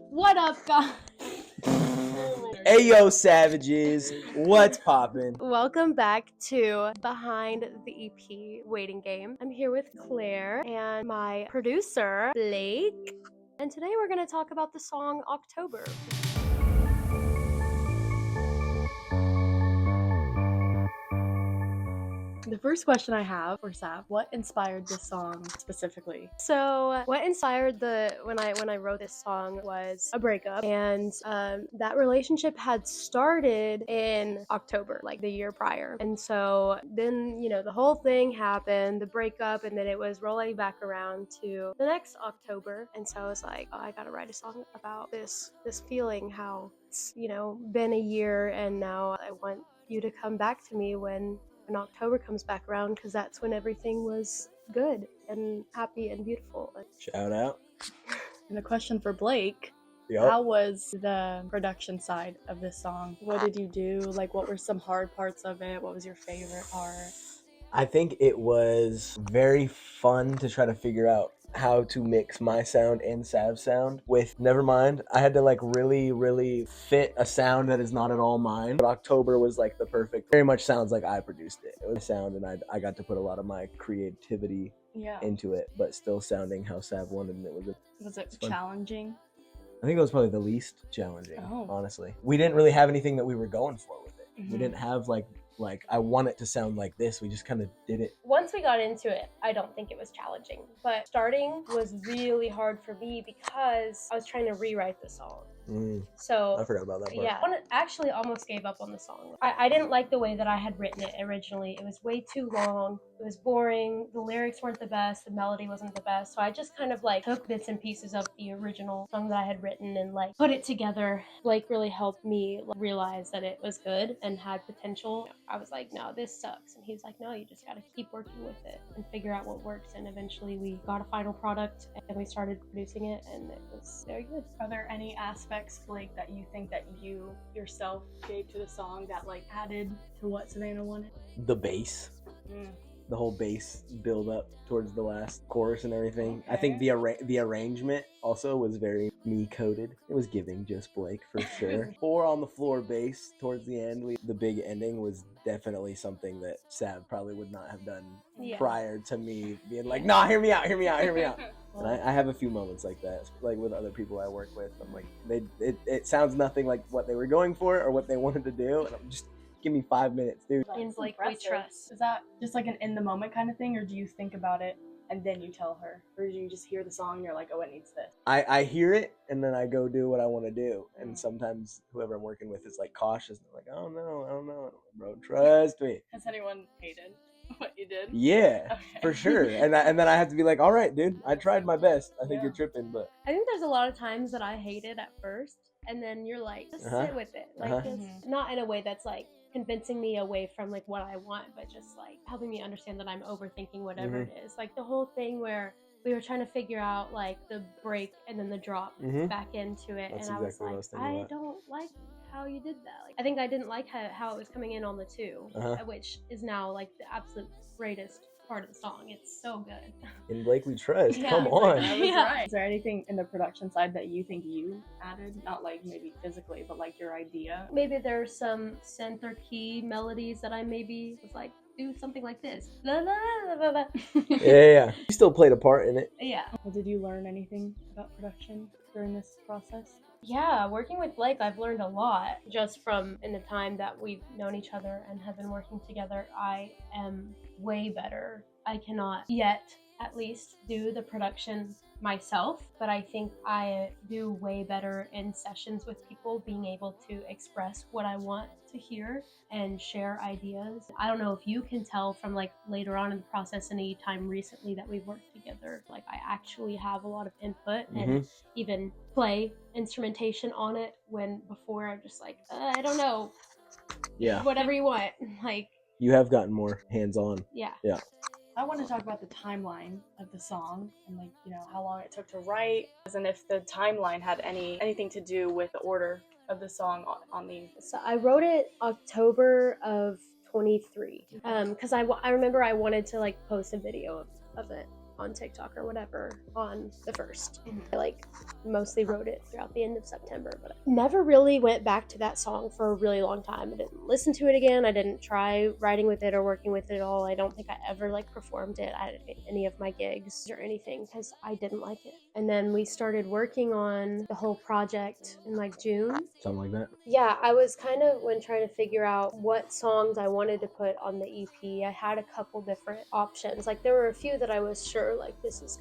What up, guys? Hey yo, savages, what's poppin'? Welcome back to Behind the EP Waiting Game. I'm here with Claire and my producer, Blake. And today we're going to talk about the song October. The first question I have for Sav, what inspired this song specifically? So what inspired when I wrote this song was a breakup, and that relationship had started in October, like the year prior. And so then the whole thing happened, the breakup, and then it was rolling back around to the next October. And so I was like, oh, I gotta write a song about this feeling, how it's been a year, and now I want you to come back to me when October comes back around, because that's when everything was good and happy and beautiful. Shout out. And a question for Blake. Yup. How was the production side of this song? What did you do? Like, what were some hard parts of it? What was your favorite part? I think it was very fun to try to figure out how to mix my sound and Sav's sound with Nevermind. I had to really fit a sound that is not at all mine. But October was like the perfect, very much sounds like I produced it. It was a sound, and I got to put a lot of my creativity into it, but still sounding how Sav wanted, and Was it fun. challenging? I think it was probably the least challenging, Oh. honestly. We didn't really have anything that we were going for with it. Mhm. We didn't have like I want it to sound like this. We just kind of did it. Once we got into it, I don't think it was challenging, but starting was really hard for me because I was trying to rewrite the song. So I forgot about that part. yeah, I actually almost gave up on the song. I didn't like the way that I had written it originally. It was way too long. It was boring. The lyrics weren't the best. The melody wasn't the best. So I just kind of took bits and pieces of the original song that I had written and put it together. Blake really helped me realize that it was good and had potential. I was like, no, this sucks. And he's like, no, you just got to keep working with it and figure out what works. And eventually we got a final product and we started producing it, and it was very good. Are there any aspects, Blake, that you think that you yourself gave to the song that added to what Savannah wanted? The bass. The whole bass build up towards the last chorus and everything. I think the arrangement also was very me coded. It was giving just Blake for sure. 4 on the floor bass towards the end. The big ending was definitely something that Sav probably would not have done prior to me being like, nah, hear me out. And I have a few moments like that, with other people I work with. I'm like, it sounds nothing like what they were going for or what they wanted to do, and I'm just, give me 5 minutes, dude. In Blake we trust. Is that just an in the moment kind of thing, or do you think about it and then you tell her, or do you just hear the song and you're like, oh, it needs this? I hear it and then I go do what I want to do, and sometimes whoever I'm working with is cautious. They're like, oh no, I don't know, bro, trust me. Has anyone hated what you did? Yeah, for sure. And then I have to be like, all right, dude, I tried my best. I think you're tripping, but I think there's a lot of times that I hate it at first, and then you're like, just sit with it. It's not in a way that's convincing me away from what I want, but just helping me understand that I'm overthinking whatever it is. The whole thing where we were trying to figure out the break and then the drop back into it. That's and I was exactly what I was thinking I about. don't like how you did that. I think I didn't like how it was coming in on the 2, which is now the absolute greatest part of the song. It's so good. In Blake we trust. Yeah. Come on. That was Yeah. right. Is there anything in the production side that you think you added? Not maybe physically, but your idea? Maybe there's some synth or key melodies that I maybe was do something like this. La, la, la, la, la. Yeah. You still played a part in it. Yeah. Well, did you learn anything about production during this process? Yeah, working with Blake, I've learned a lot just from in the time that we've known each other and have been working together. I am way better. I cannot yet, at least, do the production myself, but I think I do way better in sessions with people, being able to express what I want to hear and share ideas. I don't know if you can tell from later on in the process, any time recently that we've worked together, I actually have a lot of input and even play instrumentation on it, when before I'm just I don't know, whatever you want. You have gotten more hands-on. Yeah. I want to talk about the timeline of the song and how long it took to write, and if the timeline had anything to do with the order of the song on the. So I wrote it October of 23, because I remember I wanted to post a video of it on TikTok or whatever on the 1st. I like mostly wrote it throughout the end of September, but I never really went back to that song for a really long time. I didn't listen to it again. I didn't try writing with it or working with it at all. I don't think I ever like performed it at any of my gigs or anything because I didn't like it. And then we started working on the whole project in like June. Something like that. Yeah, I was kind of when trying to figure out what songs I wanted to put on the EP. I had a couple different options. Like there were a few that I was sure like this is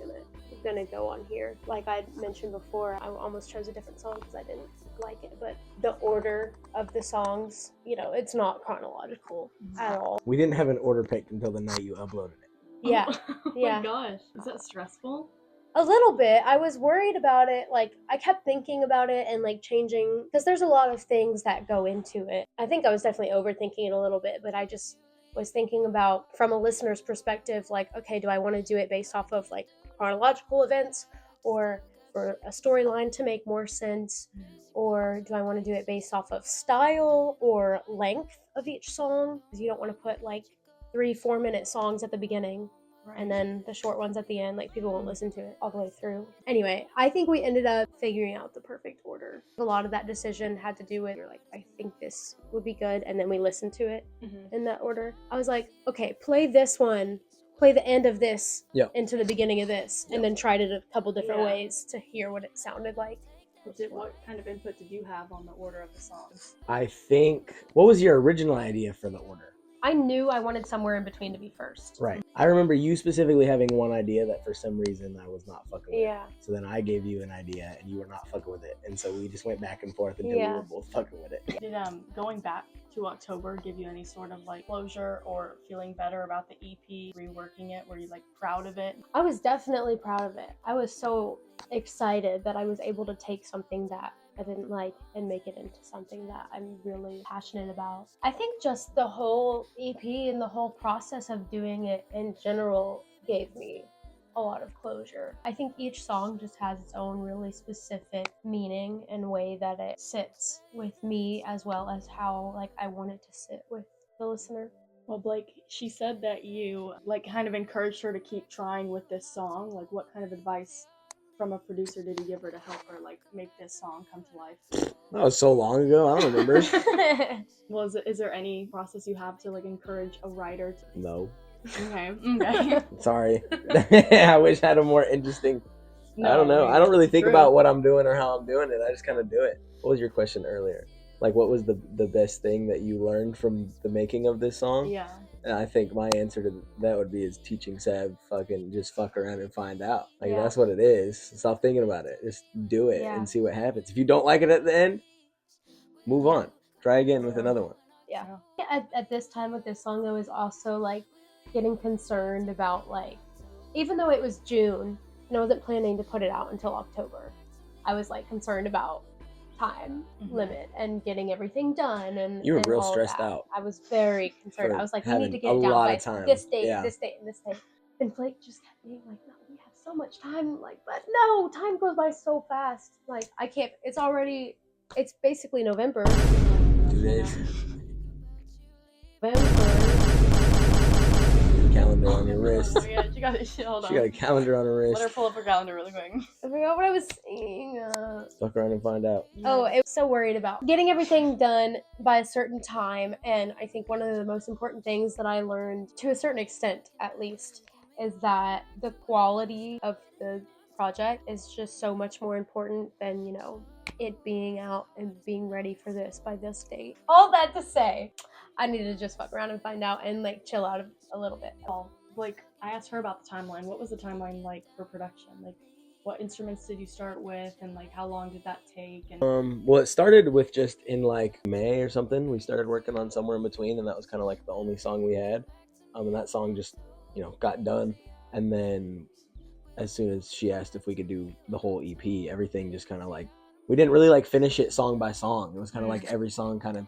gonna go on here. Like I mentioned before, I almost chose a different song because I didn't like it. But the order of the songs, you know, it's not chronological at all. We didn't have an order picked until the night you uploaded it. Yeah, Oh yeah. my gosh, is that stressful? A little bit. I was worried about it. Like, I kept thinking about it and, like, changing. Because there's a lot of things that go into it. I think I was definitely overthinking it a little bit, but I just was thinking about, from a listener's perspective, like, okay, do I want to do it based off of, like, chronological events? Or for a storyline to make more sense? Or do I want to do it based off of style or length of each song? Because you don't want to put, like, 3-4 minute songs at the beginning. And then the short ones at the end, like people won't listen to it all the way through. Anyway, I think we ended up figuring out the perfect order. A lot of that decision had to do with, like, I think this would be good. And then we listened to it in that order. I was like, okay, play this one, play the end of this into the beginning of this. And then tried it a couple different ways to hear what it sounded like. What kind of input did you have on the order of the songs? I think, what was your original idea for the order? I knew I wanted Somewhere in Between to be first. Right. I remember you specifically having one idea that for some reason I was not fucking with. Yeah. So then I gave you an idea and you were not fucking with it. And so we just went back and forth until we were both fucking with it. Did going back to October give you any sort of like closure or feeling better about the EP, reworking it? Were you like proud of it? I was definitely proud of it. I was so excited that I was able to take something that I didn't like and make it into something that I'm really passionate about. I think just the whole EP and the whole process of doing it in general gave me a lot of closure. I think each song just has its own really specific meaning and way that it sits with me, as well as how like I want it to sit with the listener. Well, Blake, she said that you like kind of encouraged her to keep trying with this song. Like, what kind of advice from a producer did you give her to help her like make this song come to life? That was so long ago, I don't remember. Well, is there any process you have to like encourage a writer to... No. Okay. Sorry. I wish I had a more interesting... I don't know. I don't really think about what I'm doing or how I'm doing it. I just kind of do it. What was your question earlier? Like, what was the best thing that you learned from the making of this song? Yeah. And I think my answer to that would be is teaching Seb fucking just fuck around and find out. Like, that's what it is. Stop thinking about it. Just do it and see what happens. If you don't like it at the end, move on. Try again with another one. Yeah. At this time with this song, I was also like getting concerned about like, even though it was June and I wasn't planning to put it out until October, I was like concerned about time limit and getting everything done. And you were real all stressed that. out. I was very concerned. I was like, we need to get a it down lot by of time. this date, this date, and this date. And Blake just kept being like, no, we have so much time. Like, but no, time goes by so fast. Like, I can't, it's basically November. 2 days. November. Calendar on your wrist. Oh, yeah, she got it. Hold on. She got a calendar on her wrist. Let her pull up her calendar really quick. I forgot what I was saying. Fuck around and find out. Oh, I was so worried about getting everything done by a certain time. And I think one of the most important things that I learned, to a certain extent at least, is that the quality of the project is just so much more important than, you know, it being out and being ready for this by this date. All that to say, I needed to just fuck around and find out and like chill out a little bit. Like, I asked her about the timeline. What was the timeline like for production? Like, what instruments did you start with, and like how long did that take? And well, it started with just in like May or something. We started working on Somewhere in Between, and that was kind of like the only song we had. And that song just, you know, got done. And then as soon as she asked if we could do the whole EP, everything just kind of like, we didn't really like finish it song by song. It was kind of like every song kind of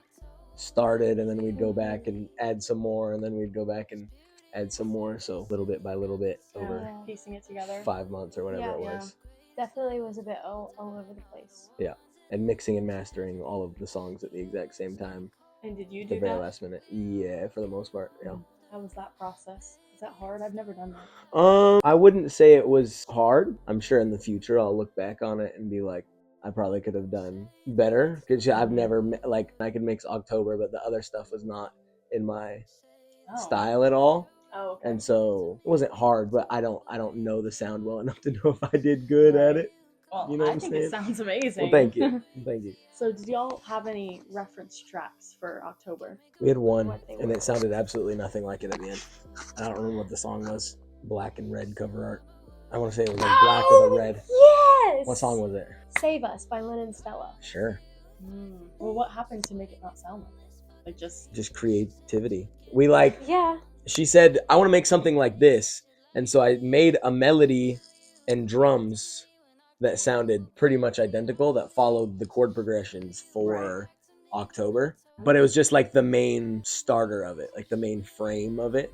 started, and then we'd go back and add some more, and then we'd go back and add some more. So little bit by little bit over piecing it together 5 months or whatever it was. Definitely was a bit all over the place. Yeah, and mixing and mastering all of the songs at the exact same time. And did you At do the very that? last minute. Yeah, for the most part. Yeah. How was that process? Is that hard? I've never done that. I wouldn't say it was hard. I'm sure in the future I'll look back on it and be like, I probably could have done better because I've never like I could mix October, but the other stuff was not in my style at all. Oh, okay. And so it wasn't hard, but I don't know the sound well enough to know if I did good at it. Well, You know what I'm think saying? it sounds amazing. Well, thank you, thank you. So, did y'all have any reference tracks for October? We had one, What they and were. it sounded absolutely nothing like it at the end. I don't remember what the song was. Black and red cover art. I want to say it was like black with a red. Yes! What song was it? Save Us by Lynn and Stella. Sure. Well, what happened to make it not sound like it? Like Just creativity. We like. Yeah. She said, I want to make something like this. And so I made a melody and drums that sounded pretty much identical that followed the chord progressions for October. But it was just like the main starter of it, like the main frame of it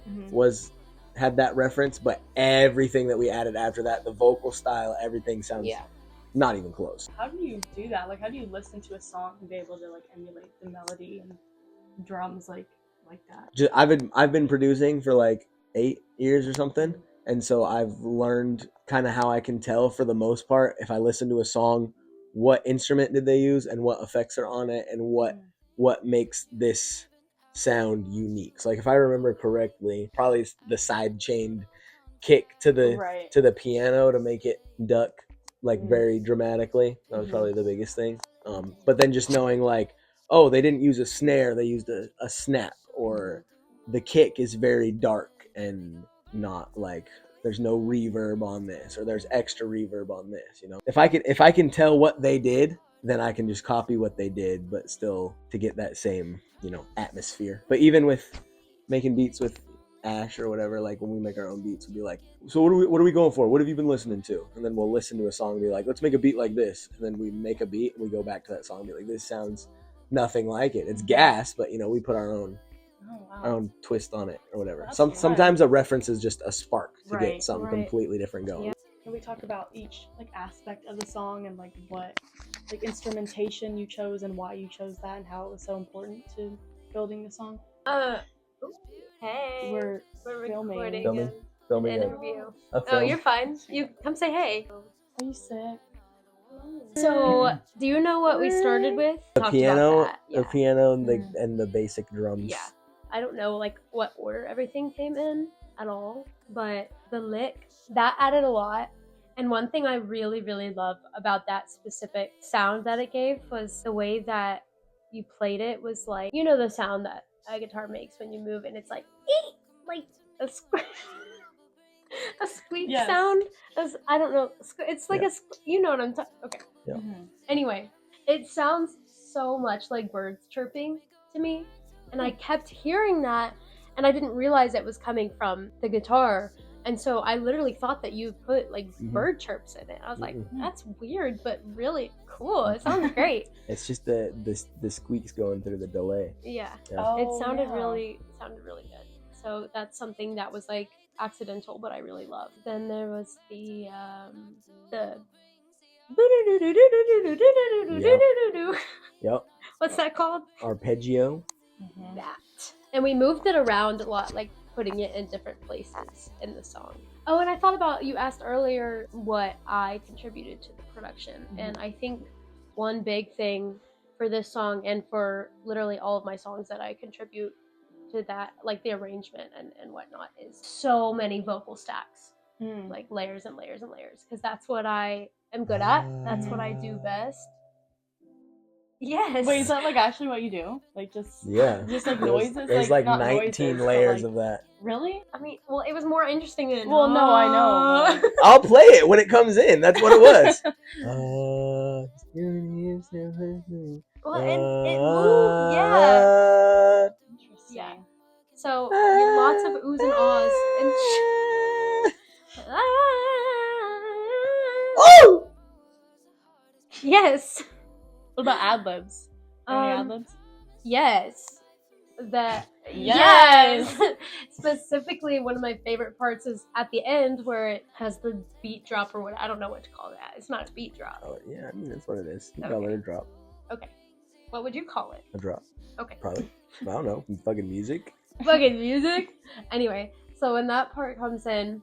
had that reference. But everything that we added after that, the vocal style, everything sounds not even close. How do you do that? Like, how do you listen to a song and be able to like emulate the melody and drums like that? I've been producing for like 8 years or something, and so I've learned kind of how I can tell for the most part if I listen to a song what instrument did they use and what effects are on it and what makes this sound unique. So like if I remember correctly, probably the side chained kick to the piano to make it duck like very dramatically. That was probably the biggest thing. But then just knowing like, oh, they didn't use a snare, they used a snap, or the kick is very dark and not like there's no reverb on this, or there's extra reverb on this, you know. If I can tell what they did, then I can just copy what they did, but still to get that same, you know, atmosphere. But even with making beats with Ash or whatever, like when we make our own beats, we'll be like, so what are we going for? What have you been listening to? And then we'll listen to a song and be like, let's make a beat like this. And then we make a beat and we go back to that song and be like, this sounds nothing like it. It's gas, but you know, we put our own twist on it or whatever. Sometimes a reference is just a spark to get something completely different going. Yeah. Can we talk about each like aspect of the song and like what like instrumentation you chose and why you chose that and how it was so important to building the song? Hey. We're filming Filming an a interview. film. Oh, you're fine. You come say hey. Are you sick? So, do you know what we started with? The Talked piano, about that. Yeah. the piano and the basic drums. Yeah. I don't know like what order everything came in at all, but the lick, that added a lot. And one thing I really, really love about that specific sound that it gave was the way that you played it was like, you know the sound that a guitar makes when you move and it's like, eek! Like a squeak sound. I don't know. It's like you know what I'm talking. Okay. Yeah. Anyway, it sounds so much like birds chirping to me, and I kept hearing that, and I didn't realize it was coming from the guitar, and so I literally thought that you put like bird chirps in it. I was like, that's weird, but really cool. It sounds great. It's just the squeaks going through the delay. Yeah. Oh, it sounded really good. So that's something that was like accidental, but I really loved. Then there was the Yep. What's that called? Arpeggio. That. And we moved it around a lot, like putting it in different places in the song. Oh, and I thought about, you asked earlier what I contributed to the production. And I think one big thing for this song and for literally all of my songs that I contribute to that, like the arrangement and whatnot, is so many vocal stacks. Like layers and layers and layers. Because that's what I am good at. That's what I do best. Yes. Wait, is that like actually what you do? Like just like noises? There's like 19 layers of that. Really? I mean, well, it was more interesting than. Well, no, I know. I'll play it when it comes in. That's what it was. Well, and it moved, yeah. Interesting. Yeah. So you have lots of oohs and ahs and. Oh! Yes. What about ad-libs? Any ad-libs? Yes. Yes! Specifically, one of my favorite parts is at the end where it has the beat drop or what. I don't know what to call that. It's not a beat drop. Oh, yeah, I mean, that's what it is. You call it a drop. Okay. What would you call it? A drop. Okay. Probably. I don't know. Fucking music. Fucking music. Anyway, So when that part comes in,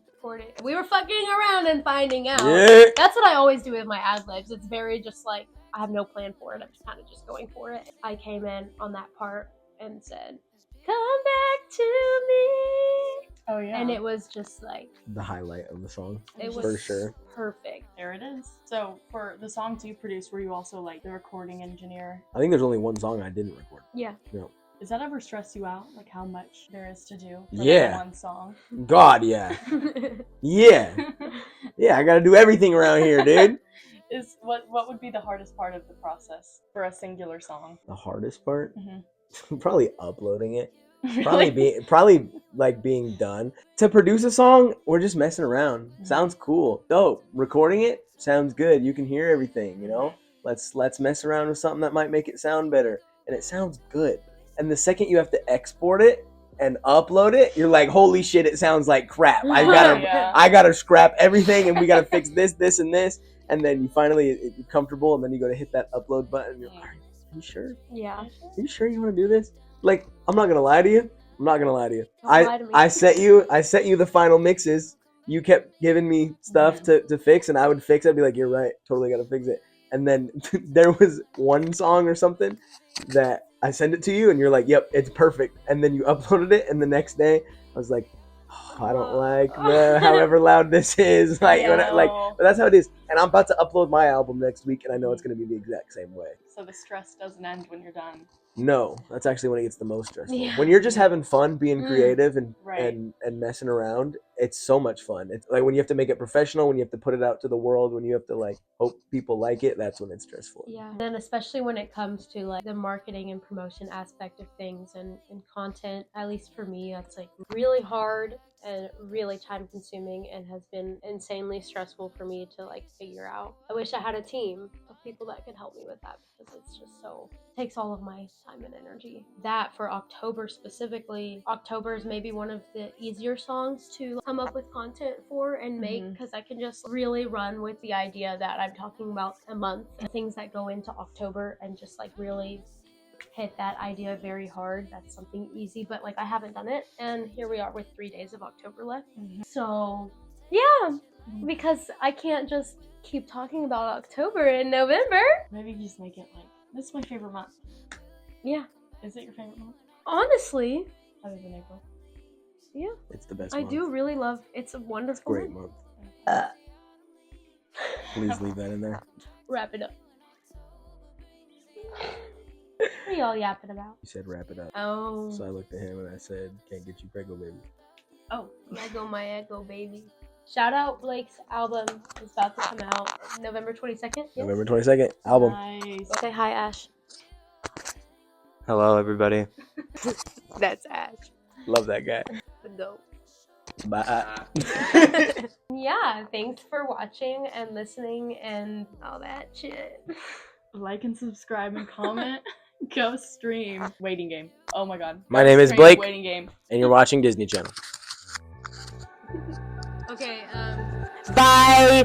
we were fucking around and finding out. Yeah. That's what I always do with my ad libs. It's very just like I have no plan for it. I'm just kind of just going for it. I came in on that part and said, "Come back to me," Oh yeah. and it was just like The highlight of the song. it was For sure. perfect. There it is. So for the songs you produced, were you also like the recording engineer? I think there's only one song I didn't record. Yeah. Does that ever stress you out? Like how much there is to do for Yeah. that one song? God, yeah. Yeah. Yeah, I gotta do everything around here, dude. Is what would be the hardest part of the process for a singular song? The hardest part? Mhm. Probably uploading it. Really? Probably like being done. To produce a song, we're just messing around. Mhm. Sounds cool. Dope. Recording it sounds good. You can hear everything, you know? Let's mess around with something that might make it sound better. And it sounds good. And the second you have to export it and upload it, you're like, holy shit, it sounds like crap. Yeah. I gotta scrap everything and we gotta fix this, this, and this. And then you finally you're comfortable and then you go to hit that upload button and you're like, are you sure? Yeah. Are you sure you wanna do this? Like, I'm not gonna lie to you. I'm not gonna lie to you. Don't lie to me. I sent you the final mixes. You kept giving me stuff to fix and I would fix it. I'd be like, you're right, totally gotta fix it. And then there was one song or something that I sent it to you and you're like, yep, it's perfect. And then you uploaded it and the next day I was like, oh, I don't like however loud this is. Like, No. but that's how it is. And I'm about to upload my album next week and I know it's going to be the exact same way. So the stress doesn't end when you're done. No, that's actually when it gets the most stressful. Yeah. When you're just having fun being creative and, Right. and messing around, it's so much fun. It's like when you have to make it professional, when you have to put it out to the world, when you have to like hope people like it, that's when it's stressful. Yeah. And especially when it comes to like the marketing and promotion aspect of things and content, at least for me, that's like really hard and really time consuming and has been insanely stressful for me to like figure out. I wish I had a team of people that could help me with that because it's just so takes all of my time and energy. That for October specifically, October is maybe one of the easier songs to come up with content for and make because I can just really run with the idea that I'm talking about a month and things that go into October and just like really hit that idea very hard. That's something easy, but like I haven't done it and here we are with 3 days of October left. So yeah, because I can't just keep talking about October in November. Maybe just make it like, this is my favorite month. Yeah. Is it your favorite month? Honestly, Other than April? yeah. It's the best I month. do really love it's a wonderful Great month. month. Please leave that in there. Wrap it up. What are y'all yapping about? You said wrap it up. Oh. So I looked at him and I said, can't get you pregnant, baby. Oh, my ego baby. Shout out Blake's album is about to come out November 22nd. Yes? November 22nd, album. Nice. Say hi, Ash. Hello, everybody. That's Ash. Love that guy. Dope. Bye. Yeah, thanks for watching and listening and all that shit. Like and subscribe and comment. Go stream. Waiting game. Oh my god. My Go name is stream Blake. Waiting game. And you're watching Disney Channel. Okay, Bye.